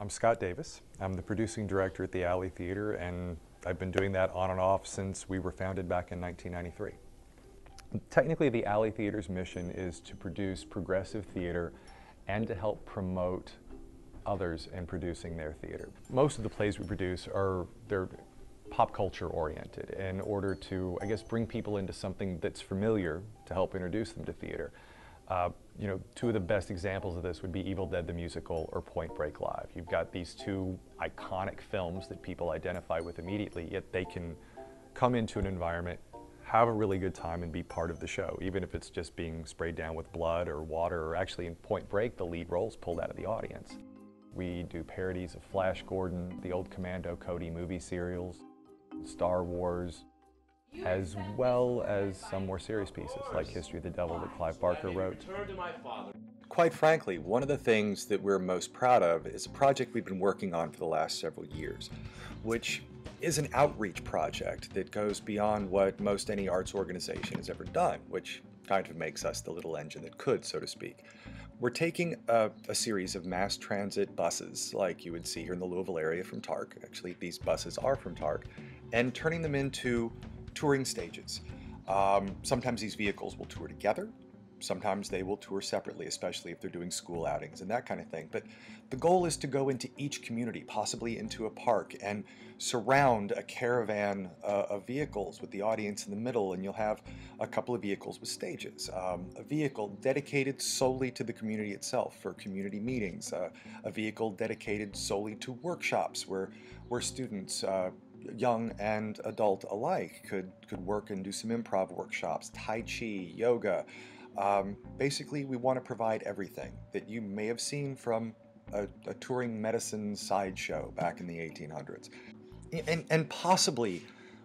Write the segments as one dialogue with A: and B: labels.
A: I'm Scott Davis. I'm the producing director at the Alley Theater, and I've been doing that on and off since we were founded back in 1993. Technically, the Alley Theater's mission is to produce progressive theater and to help promote others in producing their theater. Most of the plays we produce they're pop culture oriented in order to, I guess, bring people into something that's familiar to help introduce them to theater. Two of the best examples of this would be Evil Dead the Musical or Point Break Live. You've got these two iconic films that people identify with immediately, yet they can come into an environment, have a really good time, and be part of the show, even if it's just being sprayed down with blood or water, or actually in Point Break, the lead role's pulled out of the audience. We do parodies of Flash Gordon, the old Commando Cody movie serials, Star Wars, as well as some more serious pieces like History of the Devil that Clive Barker wrote.
B: Quite frankly, one of the things that we're most proud of is a project we've been working on for the last several years, which is an outreach project that goes beyond what most any arts organization has ever done, which kind of makes us the little engine that could, so to speak. We're taking a series of mass transit buses, like you would see here in the Louisville area from TARC. Actually, these buses are from TARC, and turning them into touring stages. Sometimes these vehicles will tour together. Sometimes they will tour separately, especially if they're doing school outings and that kind of thing. But the goal is to go into each community, possibly into a park, and surround a caravan of vehicles with the audience in the middle, and you'll have a couple of vehicles with stages. A vehicle dedicated solely to the community itself for community meetings. A vehicle dedicated solely to workshops where students, young and adult alike, could work and do some improv workshops, Tai Chi, yoga. Basically, we want to provide everything that you may have seen from a touring medicine sideshow back in the 1800s. And possibly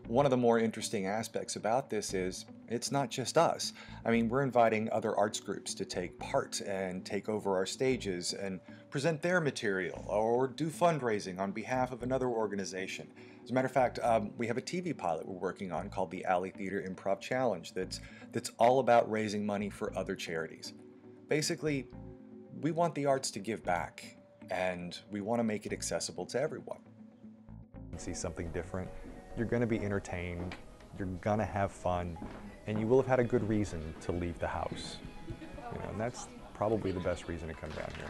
B: one of the more interesting aspects about this is it's not just us. I mean, we're inviting other arts groups to take part and take over our stages and present their material or do fundraising on behalf of another organization. As a matter of fact, we have a TV pilot we're working on called the Alley Theater Improv Challenge that's all about raising money for other charities. Basically, we want the arts to give back, and we want to make it accessible to everyone.
A: See something different, you're going to be entertained, you're going to have fun, and you will have had a good reason to leave the house. And that's probably the best reason to come down here.